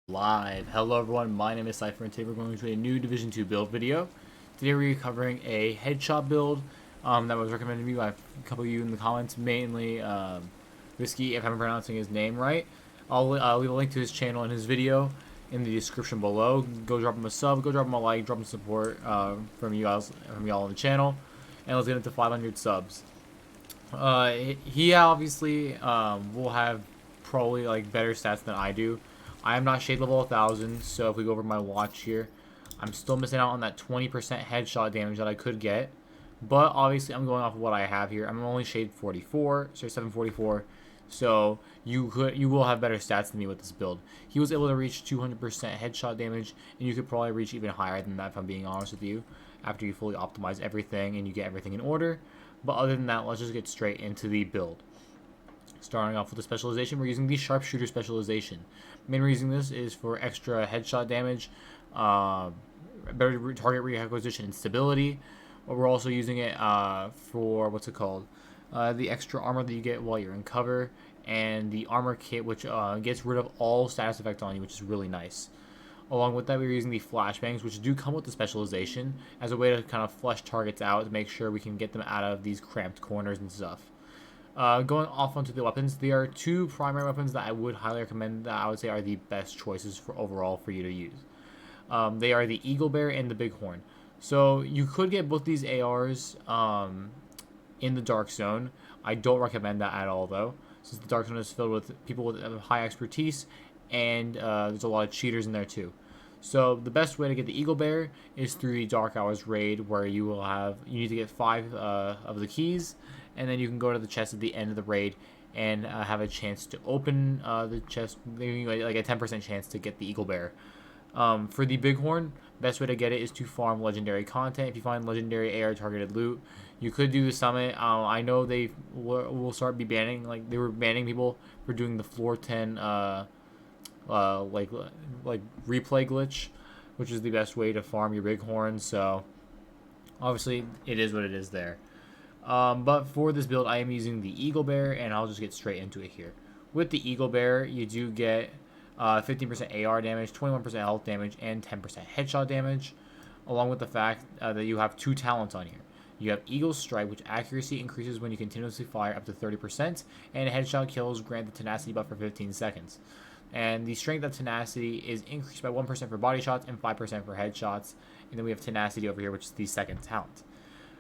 Live. Hello everyone, my name is Cypher and today we're going to a new Division 2 build video. Today we're covering a headshot build that was recommended to me by a couple of you in the comments, mainly Whiskey, if I'm pronouncing his name right. I'll leave a link to his channel and his video in the description below. Go drop him a sub, go drop him a like, drop him support from y'all on the channel, and let's get into 500 subs. He obviously will have probably like better stats than I do. I am not shade level 1000, so if we go over my watch here, I'm still missing out on that 20% headshot damage that I could get. But obviously, I'm going off of what I have here. I'm only shade 44, so 744. So you will have better stats than me with this build. He was able to reach 200% headshot damage, and you could probably reach even higher than that if I'm being honest with you, after you fully optimize everything and you get everything in order. But other than that, let's just get straight into the build. Starting off with the specialization, we're using the sharpshooter specialization. Main reason this is for extra headshot damage, better target reacquisition and stability. But we're also using it for what's it called? The extra armor that you get while you're in cover, and the armor kit, which gets rid of all status effect on you, which is really nice. Along with that, we're using the flashbangs, which do come with the specialization, as a way to kind of flush targets out to make sure we can get them out of these cramped corners and stuff. Going off onto the weapons, there are two primary weapons that I would highly recommend that I would say are the best choices for overall for you to use. They are the Eagle Bear and the Bighorn. So you could get both these ARs in the Dark Zone. I don't recommend that at all though, since the Dark Zone is filled with people with high expertise, and there's a lot of cheaters in there too. So the best way to get the Eagle Bear is through the Dark Hours raid, where you need to get 5 of the keys, and then you can go to the chest at the end of the raid and have a chance to open the chest, like a 10% chance to get the Eagle Bear. For the Bighorn, best way to get it is to farm legendary content. If you find legendary AR targeted loot, you could do the summit. I know they will start be banning, like they were banning people for doing the floor 10 like replay glitch, which is the best way to farm your Bighorn. So obviously it is what it is there. But for this build, I am using the Eagle Bear, and I'll just get straight into it here. With the Eagle Bear, you do get 15% AR damage, 21% health damage, and 10% headshot damage, along with the fact that you have 2 talents on here. You have Eagle Strike, which accuracy increases when you continuously fire up to 30%, and headshot kills grant the tenacity buff for 15 seconds. And the strength of tenacity is increased by 1% for body shots and 5% for headshots. And then we have tenacity over here, which is the second talent.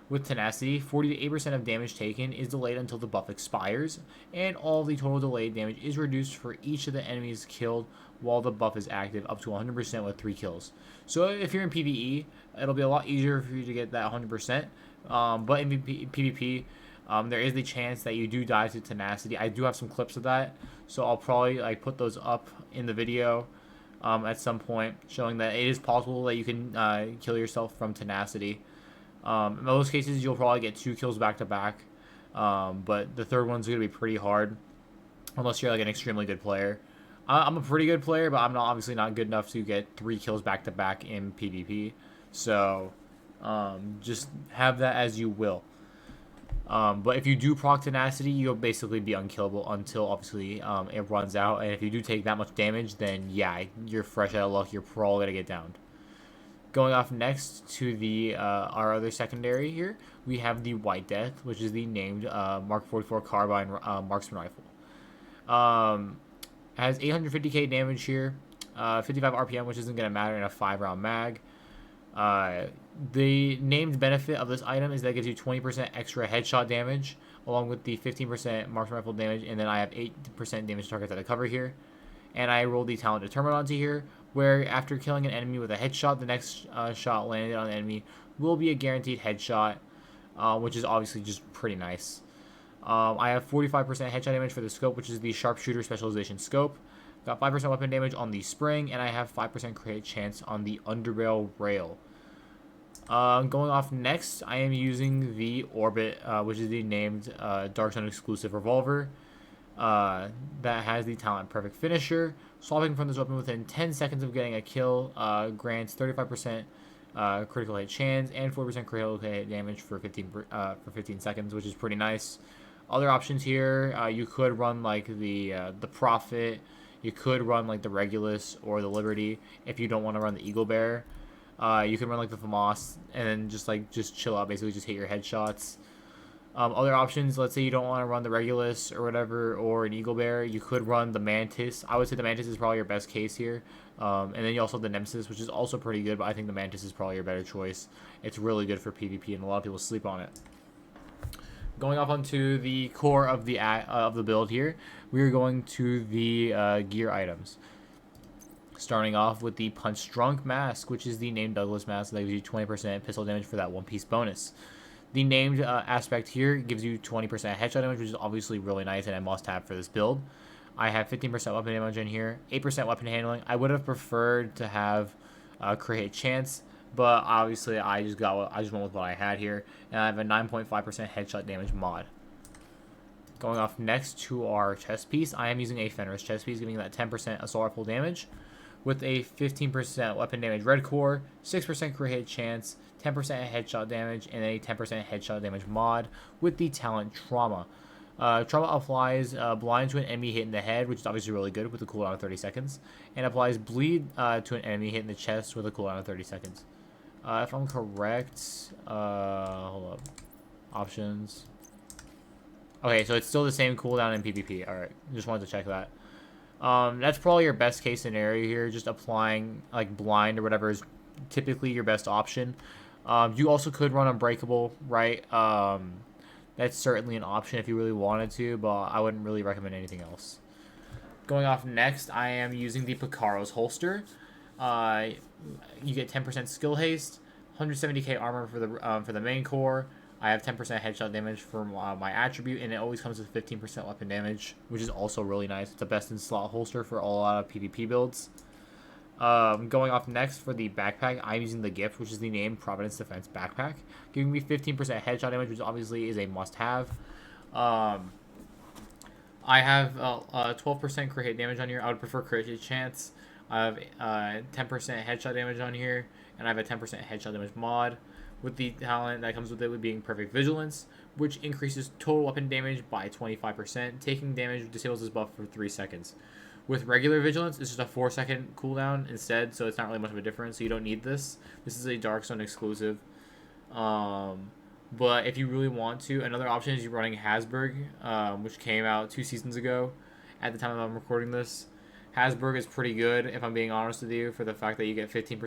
With tenacity, 40 to 8% of damage taken is delayed until the buff expires, and all the total delayed damage is reduced for each of the enemies killed while the buff is active, up to 100% with 3 kills. So if you're in PvE, it'll be a lot easier for you to get that 100%. But in PvP, there is the chance that you do die to tenacity. I do have some clips of that, so I'll probably put those up in the video at some point, showing that it is possible that you can kill yourself from tenacity. In most cases, you'll probably get 2 kills back to back, but the third one's going to be pretty hard, unless you're like an extremely good player. I'm a pretty good player, but I'm obviously not good enough to get 3 kills back to back in PvP. So just have that as you will. But if you do proc tenacity, you'll basically be unkillable until obviously it runs out. And if you do take that much damage, then yeah, you're fresh out of luck. You're probably gonna get downed. Going off next to the our other secondary here, we have the White Death, which is the named Mark 44 carbine marksman rifle. Has 850k damage here, 55 RPM, which isn't gonna matter in a 5-round mag. The named benefit of this item is that it gives you 20% extra headshot damage, along with the 15% marksman rifle damage, and then I have 8% damage to targets that I cover here. And I rolled the talent determinant onto here, where after killing an enemy with a headshot, the next shot landed on the enemy will be a guaranteed headshot, which is obviously just pretty nice. I have 45% headshot damage for the scope, which is the sharpshooter specialization scope. Got 5% weapon damage on the spring, and I have 5% crit chance on the underbarrel rail. Going off next, I am using the Orbit, which is the named Dark Zone exclusive revolver. That has the talent Perfect Finisher. Swapping from this weapon within 10 seconds of getting a kill grants 35% critical hit chance and 4% critical hit damage for 15 seconds, which is pretty nice. Other options here, you could run like the Prophet. You could run like the Regulus or the Liberty if you don't want to run the Eagle Bear. You can run like the FAMAS and then just chill out, basically just hit your headshots. Other options, let's say you don't want to run the Regulus or whatever, or an Eagle Bear, you could run the Mantis. I would say the Mantis is probably your best case here. And then you also have the Nemesis, which is also pretty good, but I think the Mantis is probably your better choice. It's really good for PvP, and a lot of people sleep on it. Going off onto the core of the build here, we are going to the gear items. Starting off with the Punch Drunk Mask, which is the named Douglas mask that gives you 20% pistol damage for that one-piece bonus. The named aspect here gives you 20% headshot damage, which is obviously really nice and a must-have for this build. I have 15% weapon damage in here, 8% weapon handling. I would have preferred to have crit hit chance, but obviously I just went with what I had here, and I have a 9.5% headshot damage mod. Going off next to our chest piece, I am using a Fenris chest piece, giving that 10% assault rifle damage, with a 15% weapon damage red core, 6% crit hit chance, 10% headshot damage, and a 10% headshot damage mod with the talent Trauma. Trauma applies blind to an enemy hit in the head, which is obviously really good with a cooldown of 30 seconds, and applies bleed to an enemy hit in the chest with a cooldown of 30 seconds. If I'm correct, hold up, options. Okay, so it's still the same cooldown in PvP. Alright, just wanted to check that. That's probably your best case scenario here, just applying like blind or whatever is typically your best option. You also could run Unbreakable, right? That's certainly an option if you really wanted to, but I wouldn't really recommend anything else. Going off next, I am using the Picaro's holster. You get 10% skill haste, 170k armor for the main core. I have 10% headshot damage for my attribute, and it always comes with 15% weapon damage, which is also really nice. It's the best in slot holster for a lot of PvP builds. Going off next for the backpack, I'm using the Gift, which is the named Providence Defense backpack, giving me 15% headshot damage, which obviously is a must-have. I have 12% crit hit damage on here. I would prefer crit hit chance. I have 10% headshot damage on here, and I have a 10% headshot damage mod with the talent that comes with it, with being Perfect Vigilance, which increases total weapon damage by 25%. Taking damage disables this buff for 3 seconds. With regular Vigilance, it's just a 4-second cooldown instead, so it's not really much of a difference, so you don't need this. This is a Dark Zone exclusive. But if you really want to, another option is you're running Hasburg, which came out 2 seasons ago at the time I'm recording this. Hasburg is pretty good, if I'm being honest with you, for the fact that you get 15%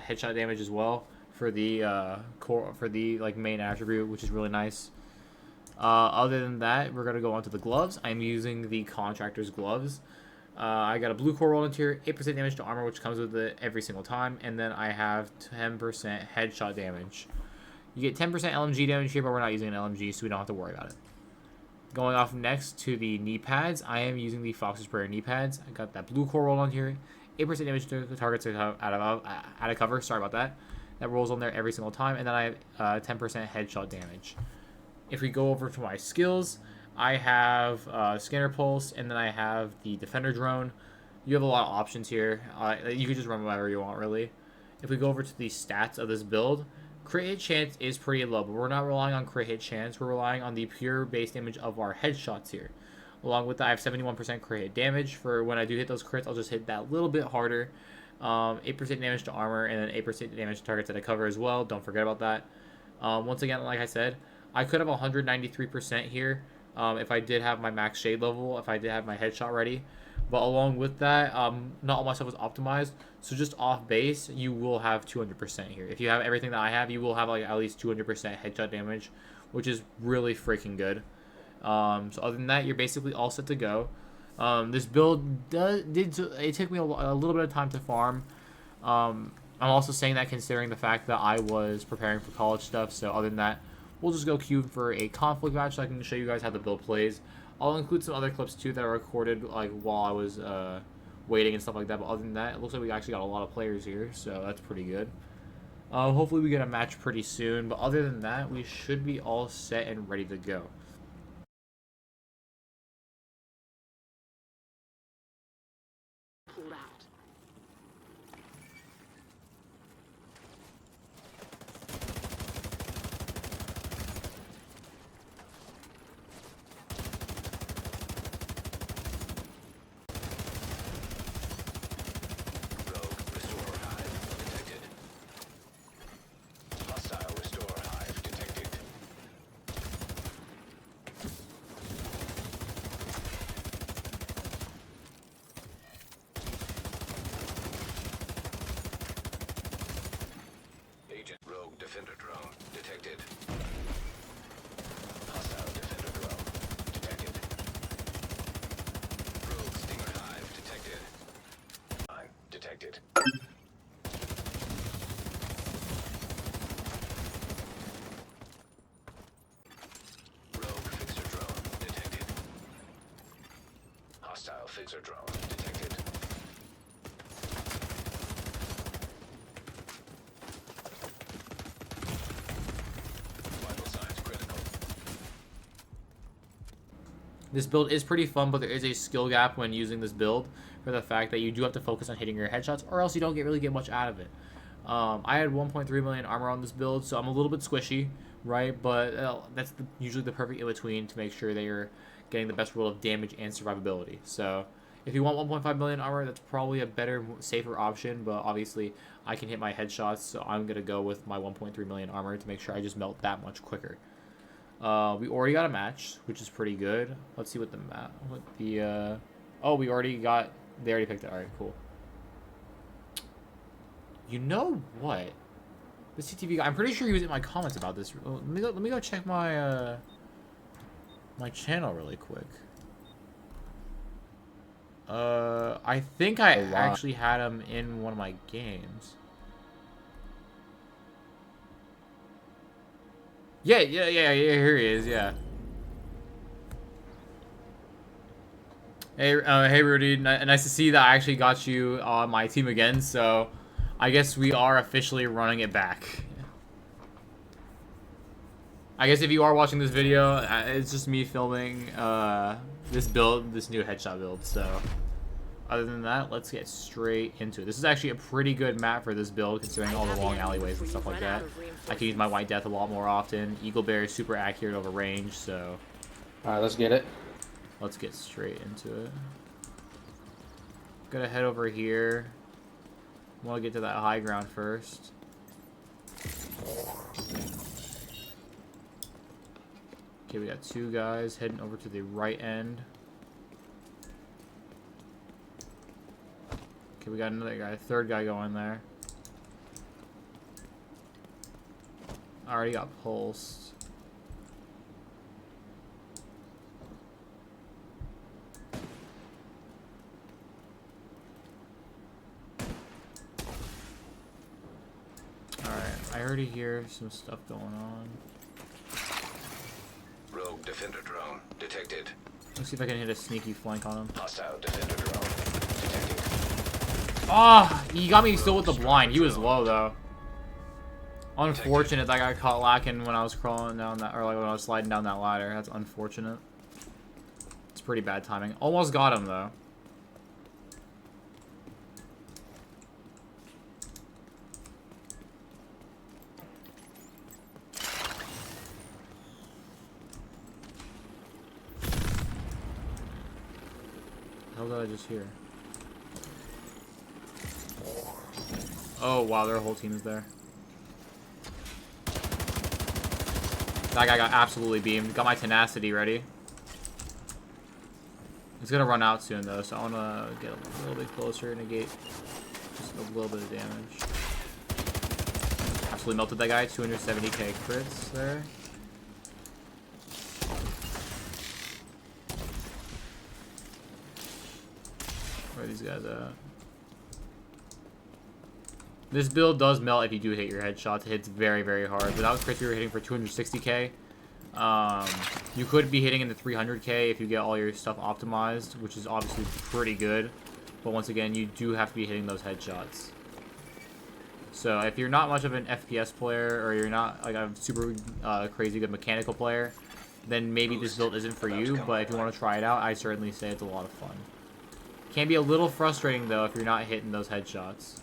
headshot damage as well for the core, for the main attribute, which is really nice. Other than that, we're gonna go on to the gloves. I'm using the Contractor's gloves. I got a blue core roll into here, 8% damage to armor, which comes with it every single time, and then I have 10% headshot damage. You get 10% LMG damage here, but we're not using an LMG, so we don't have to worry about it. Going off next to the knee pads, I am using the Fox's Prayer knee pads. I got that blue core roll on here, 8% damage to the targets out of cover. Sorry about that. That rolls on there every single time, and then I have 10% headshot damage. If we go over to my skills, I have Scanner Pulse, and then I have the Defender Drone. You have a lot of options here. You can just run whatever you want, really. If we go over to the stats of this build, crit hit chance is pretty low, but we're not relying on crit hit chance. We're relying on the pure base damage of our headshots here. Along with that, I have 71% crit hit damage. For when I do hit those crits, I'll just hit that little bit harder. 8% damage to armor, and then 8% damage to targets that I cover as well. Don't forget about that. Once again, like I said, I could have 193% here if I did have my max shade level, if I did have my headshot ready. But along with that, not all my stuff was optimized. So just off base, you will have 200% here. If you have everything that I have, you will have at least 200% headshot damage, which is really freaking good. So other than that, you're basically all set to go. This build it took me a little bit of time to farm. I'm also saying that considering the fact that I was preparing for college stuff. So other than that, we'll just go queue for a conflict match so I can show you guys how the build plays. I'll include some other clips too that are recorded while I was waiting and stuff like that. But other than that, it looks like we actually got a lot of players here, so that's pretty good. Hopefully we get a match pretty soon. But other than that, we should be all set and ready to go. Pulled out. Fixer drone detected. Vital signs critical. This build is pretty fun, but there is a skill gap when using this build for the fact that you do have to focus on hitting your headshots, or else you don't really get much out of it. I had 1.3 million armor on this build, so I'm a little bit squishy, right? But that's usually the perfect in-between to make sure that you're getting the best result of damage and survivability. So if you want 1.5 million armor, that's probably a better, safer option, but obviously I can hit my headshots, so I'm going to go with my 1.3 million armor to make sure I just melt that much quicker. We already got a match, which is pretty good. Let's see what oh, we already got, they already picked it. All right, cool. You know what? The CTV guy, I'm pretty sure he was in my comments about this. Let me go check my, my channel really quick. I think I actually had him in one of my games. Yeah, here he is, yeah. Hey Rudy, nice to see that I actually got you on my team again, so I guess we are officially running it back. I guess if you are watching this video, it's just me filming this new headshot build, so other than that, let's get straight into it. This is actually a pretty good map for this build, considering all the long alleyways and stuff like that. I can use my White Death a lot more often. Eagle Bear is super accurate over range, so... Alright, let's get it. Let's get straight into it. Gotta head over here. Want to get to that high ground first. Okay, we got two guys heading over to the right end. Okay, we got another guy, third guy going there. I already got pulsed. Alright, I already hear some stuff going on. Rogue defender drone detected. Let's see if I can hit a sneaky flank on him. Hostile defender drone detected. Ah, he got me still with the blind. He was low though. Unfortunate that I got caught lacking when I was crawling down that, or like when I was sliding down that ladder. That's unfortunate. It's pretty bad timing. Almost got him though. How did I just hear? Oh wow, their whole team is there. That guy got absolutely beamed. Got my tenacity ready. He's gonna run out soon though, so I wanna get a little bit closer, negate just a little bit of damage. Absolutely melted that guy. 270k crits there. Where are these guys at? This build does melt if you do hit your headshots. It hits very, very hard. Without crits, we were hitting for 260k. You could be hitting in the 300k if you get all your stuff optimized, which is obviously pretty good. But once again, you do have to be hitting those headshots. So if you're not much of an FPS player, or you're not like a super crazy good mechanical player, then maybe this build isn't for you. But if you want to try it out, I certainly say it's a lot of fun. Can be a little frustrating though if you're not hitting those headshots.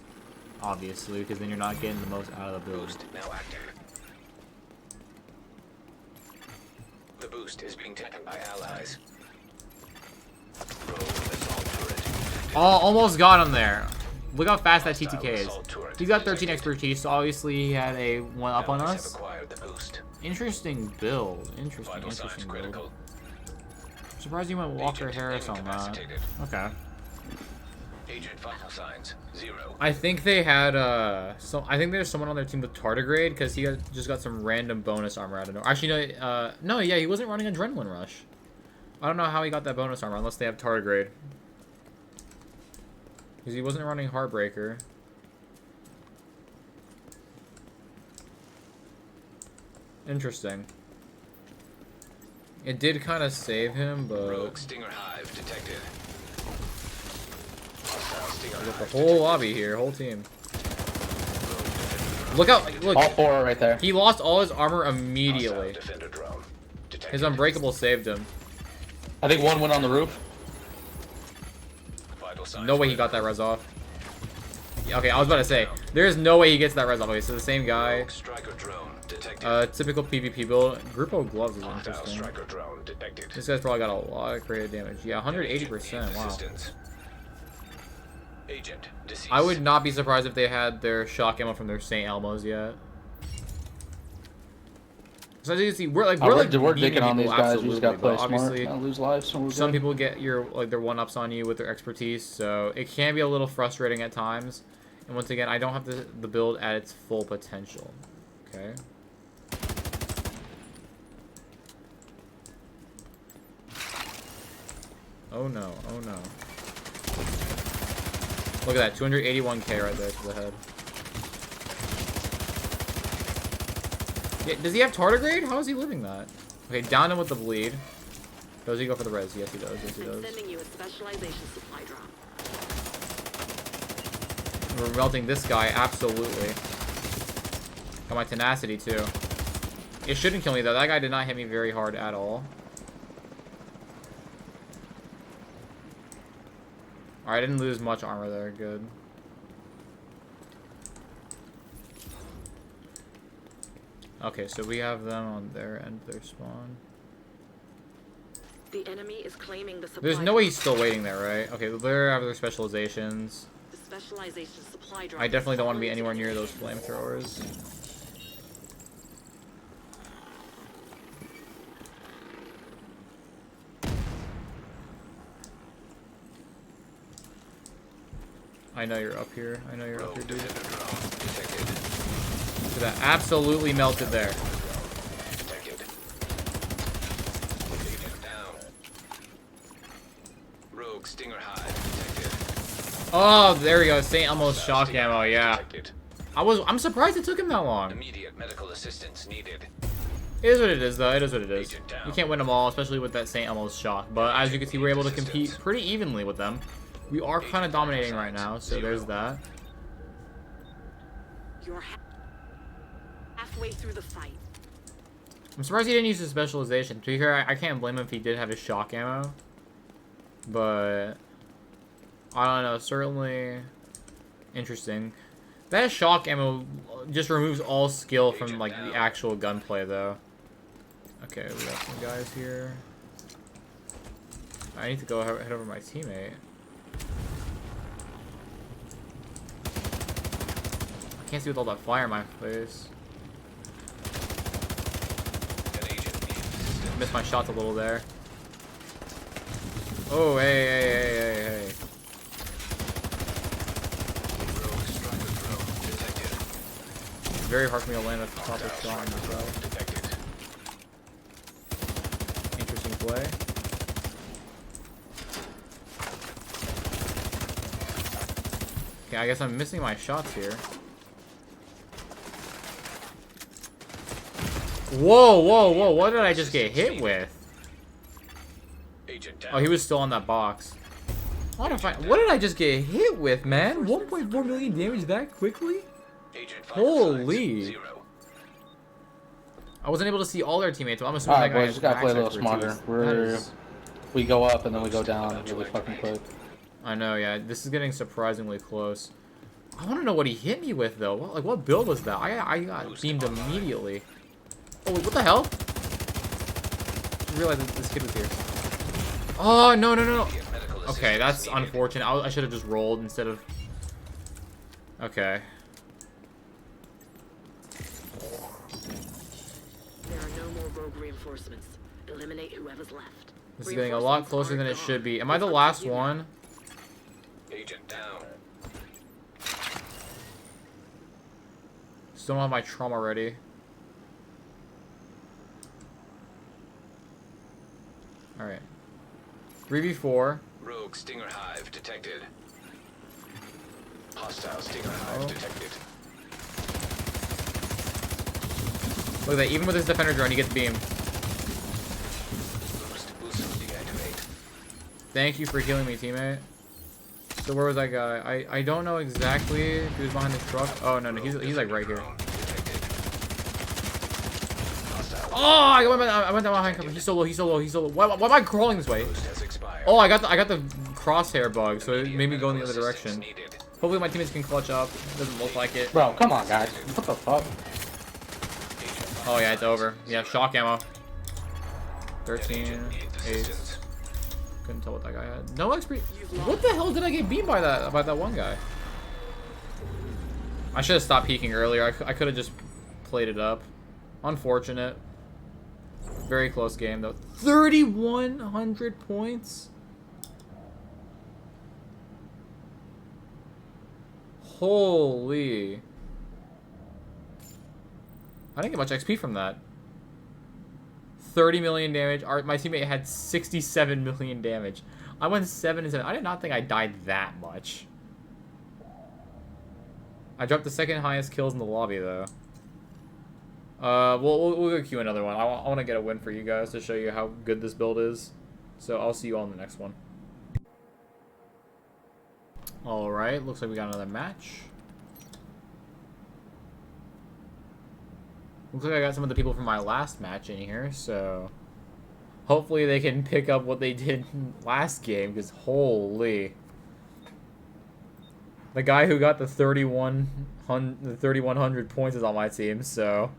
Obviously, because then you're not getting the most out of the build. Boost now active. The boost is being taken by allies. Rogue assault turret. Oh, almost got him there. Look how fast that Hostile TTK assault is. turret He's got 13 detected. expertise, so obviously he had a one up on Allies have us. acquired the boost. Interesting build. Interesting Vital signs build. critical. I'm surprised you went Walker Agent Harris on that. incapacitated. Okay. Agent vital signs 0. I think they had I think there's someone on their team with tardigrade because he just got some random bonus armor out of nowhere. Actually, no, no, yeah, he wasn't running Adrenaline Rush. I don't know how he got that bonus armor unless they have tardigrade. Because he wasn't running Heartbreaker. Interesting. It did kind of save him, but... Rogue Stinger Hive detected. Stinger We got the hive whole lobby here, whole team. Look out! Look, All 4 right there. he lost all his armor Hostile immediately. defender drone detected. His unbreakable saved him. I think one went on the roof. Vital signs No way he critical. got that res off. Yeah, okay, I was about to say, there's no way he gets that res off. Okay, so the same guy. Rogue striker drone detected. Typical PvP build. Grupo gloves is Hostile interesting. striker drone detected. This guy's probably got a lot of creative damage. Yeah, 180%. Wow. Assistance. Agent deceased. I would not be surprised if they had their shock ammo from their St. Elmo's yet. So as you can see, we're We're beating digging on these people, guys. We just gotta absolutely, play but smart. obviously, Not lose lives. So we're some good. people get their one-ups on you with their expertise, so it can be a little frustrating at times. And once again, I don't have the build at its full potential. Okay. Oh no, oh no. Look at that, 281k right there to the head. Yeah, does he have tardigrade? How is he living that? Okay, down him with the bleed. Does he go for the res? Yes, he does. Yes, he I'm does. sending you a specialization supply drop. We're melting this guy, absolutely. Got my tenacity, too. It shouldn't kill me, though. That guy did not hit me very hard at all. Alright, I didn't lose much armor there. Good. Okay, so we have them on their end of their spawn. The enemy is claiming the supply There's no way drop. he's still waiting there, right? Okay, they're have their specializations. The specialization supply drop. I definitely is don't want to be already anywhere near taken. those flamethrowers. I know you're up here. I know you're up here, Rogue dude. defender drone detected. So that absolutely melted there. Detected. Agent down. Rogue Stinger hive detected. Oh, there we go. St. Elmo's Hostile shock Stinger ammo, hive yeah. detected. I'm surprised it took him that long. Immediate medical assistance needed. It is what it is, though. It is what it is. Agent down. You can't win them all, especially with that St. Elmo's shock. But as you can see, we're able to compete pretty evenly with them. We are kind of dominating right now, so there's that. You're halfway through the fight. I'm surprised he didn't use his specialization. To be fair, I can't blame him if he did have his shock ammo. But I don't know. Certainly interesting. That shock ammo just removes all skill from like the actual gunplay, though. Okay, we got some guys here. I need to go head over my teammate. I can't see with all that fire in my face. An agent needs assistance. Missed my shots a little there. Oh, hey. Rogue striker drone detected. It's very hard for me to land at the top of the shot on Striker drone myself. detected. Interesting play. Okay, I guess I'm missing my shots here. Whoa, what did I just get hit with? Agent down. Oh, he was still on that box. I wanna find, what did I just get hit with, man? 1.4 million damage that quickly? Agent vital Holy. signs 0. I wasn't able to see all their teammates, but I'm assuming Alright, that guy boys, has just gotta play a max little expertise. smarter. That is- We go up and then we go down really fucking quick. I know, yeah. This is getting surprisingly close. I want to know what he hit me with, though. What build was that? I got beamed immediately. Oh, wait, what the hell? I realized that this kid was here. Oh, no. Immediate medical Okay, assistance that's needed. unfortunate. I should have just rolled instead of... Okay. There are no more rogue reinforcements. Eliminate whoever's left. This is getting a lot closer than it should be. Am I the last one? Agent down. Still don't have my trauma ready. Alright. 3v4. Rogue Stinger hive detected. Hostile Stinger hive Oh. detected. Look at that. Even with his defender drone, he gets beamed. Boost deactivate. Thank you for healing me, teammate. So where was that guy? I don't know exactly if he was behind the truck. Oh no, he's like right here. Oh, I went down behind cover. He's so low. Why am I crawling this way? Oh, I got the crosshair bug, so it made me go in the other direction. Hopefully my teammates can clutch up. Doesn't look like it. Bro, come on, guys. What the fuck? Oh yeah, it's over. Yeah, shock ammo. 13, 8. Couldn't tell what that guy had. No XP. What the hell did I get beat by that one guy? I should have stopped peeking earlier. I could have just played it up. Unfortunate. Very close game though. 3,100 points. Holy. I didn't get much XP from that. 30 million damage. My teammate had 67 million damage. I went 7 and 7. I did not think I died that much. I dropped the second highest kills in the lobby though. We'll go queue another one. I want to get a win for you guys to show you how good this build is. So I'll see you all in the next one. Alright, looks like we got another match. Looks like I got some of the people from my last match in here, so hopefully they can pick up what they did last game, because holy. The guy who got the 3,100 points is on my team, so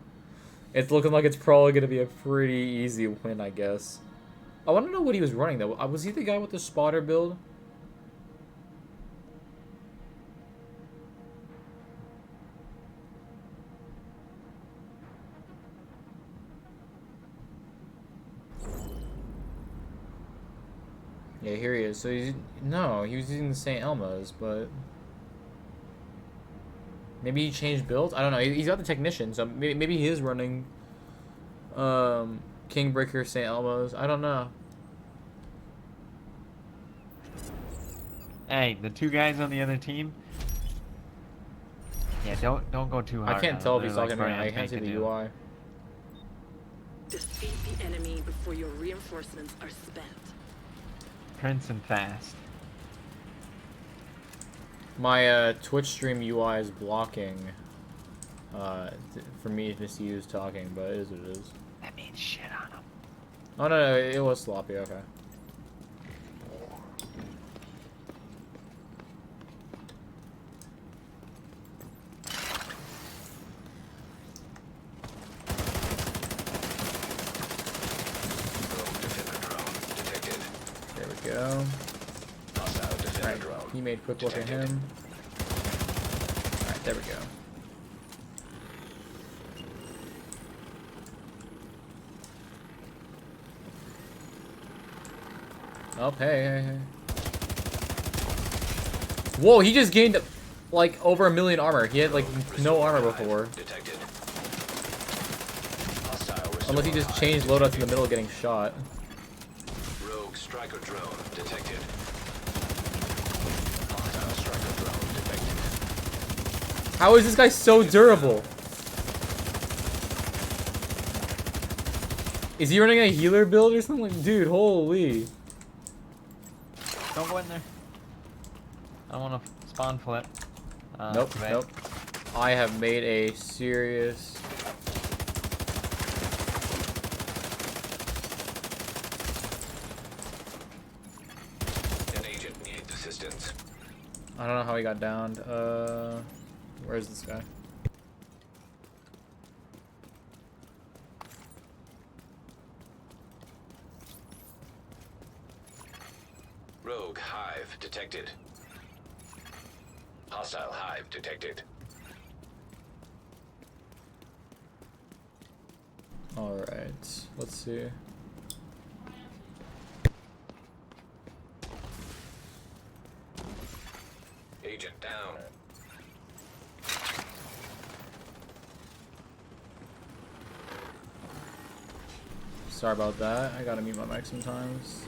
it's looking like it's probably going to be a pretty easy win, I guess. I want to know what he was running, though. Was he the guy with the spotter build? Yeah, here he is. So he was using the St. Elmo's, but maybe he changed builds. I don't know. He's got the technician, so maybe he is running Kingbreaker St. Elmo's. I don't know. Hey, the two guys on the other team. Yeah, don't go too hard. I can't on tell them. if he's They're talking like right now. I brands can't see make the a deal. UI. Defeat the enemy before your reinforcements are spent. Prince and fast. My Twitch stream UI is blocking for me to just use talking, but it is what it is. That means shit on them. Oh no, it was sloppy. Okay. There we go. Alright, he made quick look at him. Alright, there we go. Oh, hey. Whoa, he just gained like over 1 million armor. He had like no armor before. Unless he just changed loadouts in the middle of getting shot. Rogue striker drone detected. Hostile striker drone detected. How is this guy so durable? Is he running a healer build or something? Dude, holy. Don't go in there. I don't want to spawn flip. Nope, too bad. nope. I have made a serious... An agent needs assistance. I don't know how he got downed. Where's this guy? Rogue hive detected. Hostile hive detected. Alright, let's see. Agent down. Sorry about that. I gotta mute my mic sometimes.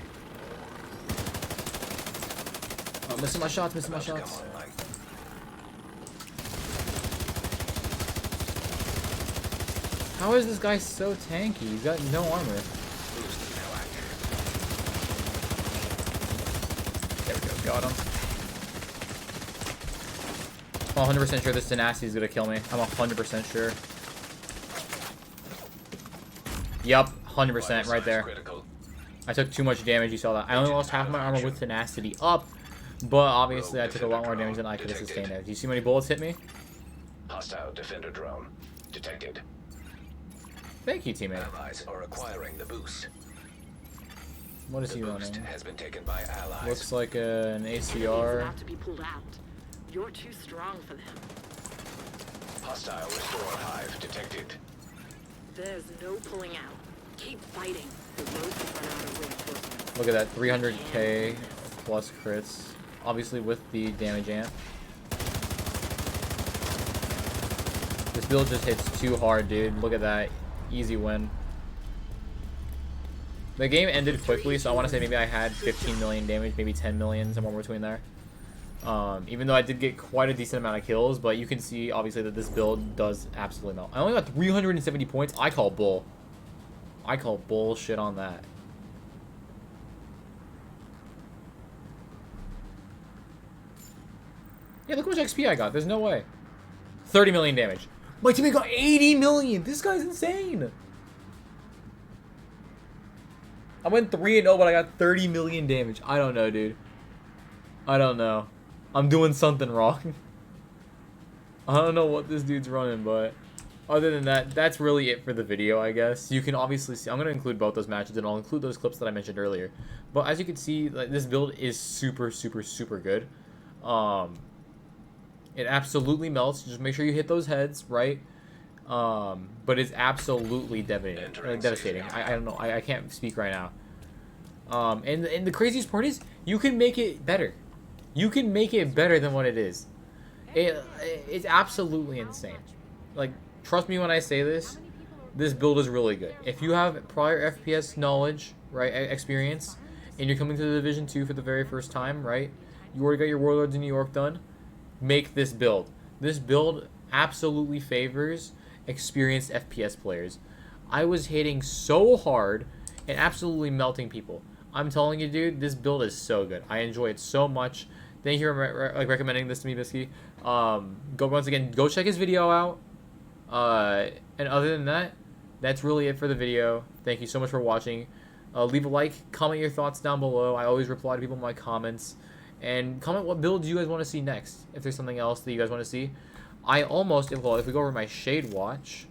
Oh, missing my shots, missing my About to come shots. online. How is this guy so tanky? He's got no armor. Boost now active. There we go, got him. I'm 100% sure this tenacity is gonna kill me. I'm 100% sure. Yup, 100% right there. Critical. I took too much damage, you saw that. I only lost half my armor with tenacity up, but obviously I took a lot more damage than I could have sustained there. Do you see how many bullets hit me? Hostile defender drone detected. Thank you, teammate. Allies are acquiring the boost. What is The he boost running? has been taken by allies. Looks like an Enemies ACR. about to be pulled out. You're too strong for them. Hostile restore hive detected. There's no pulling out. Keep fighting. The road can run out of reinforcements. Look at that, 300k plus crits. Obviously with the damage amp. This build just hits too hard, dude. Look at that. Easy win. The game ended quickly, so I want to say maybe I had 15 million damage, maybe 10 million, somewhere between there. Even though I did get quite a decent amount of kills, but you can see, obviously, that this build does absolutely melt. I only got 370 points. I call bull. I call bullshit on that. Yeah, look how much XP I got. There's no way. 30 million damage. My teammate got 80 million. This guy's insane. I went 3-0, but I got 30 million damage. I don't know, dude. I don't know. I'm doing something wrong. I don't know what this dude's running, but other than that, that's really it for the video, I guess. You can obviously see, I'm going to include both those matches, and I'll include those clips that I mentioned earlier. But as you can see, like, this build is super, super, super good. It absolutely melts. Just make sure you hit those heads, right? But it's absolutely devastating. I don't know. I can't speak right now. And the craziest part is, you can make it better. You can make it better than what it is. It's absolutely insane. Like, trust me when I say this. This build is really good. If you have prior FPS knowledge, right, experience, and you're coming to the Division 2 for the very first time, right? You already got your Warlords in New York done. Make this build. This build absolutely favors experienced FPS players. I was hitting so hard and absolutely melting people. I'm telling you, dude, this build is so good. I enjoy it so much. Thank you for recommending this to me, Bisky. Go check his video out. And other than that, that's really it for the video. Thank you so much for watching. Leave a like, comment your thoughts down below. I always reply to people in my comments. And comment what builds you guys want to see next. If there's something else that you guys want to see. I almost, if we go over my Shade Watch,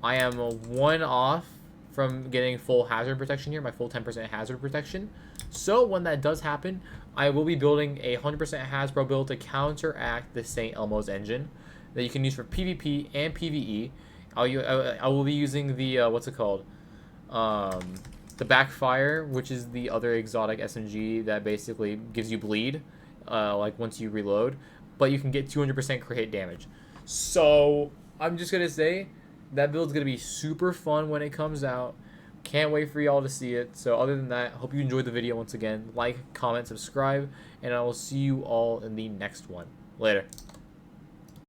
I am 1 off from getting full hazard protection here, my full 10% hazard protection. So when that does happen, I will be building a 100% Hasbro build to counteract the St. Elmo's engine that you can use for PvP and PvE. I will be using the, what's it called? The Backfire, which is the other exotic SMG that basically gives you bleed, like once you reload. But you can get 200% crit hit damage. So I'm just going to say that build's going to be super fun when it comes out. Can't wait for y'all to see it. So other than that, hope you enjoyed the video once again. Like, comment, subscribe, and I will see you all in the next one. Later.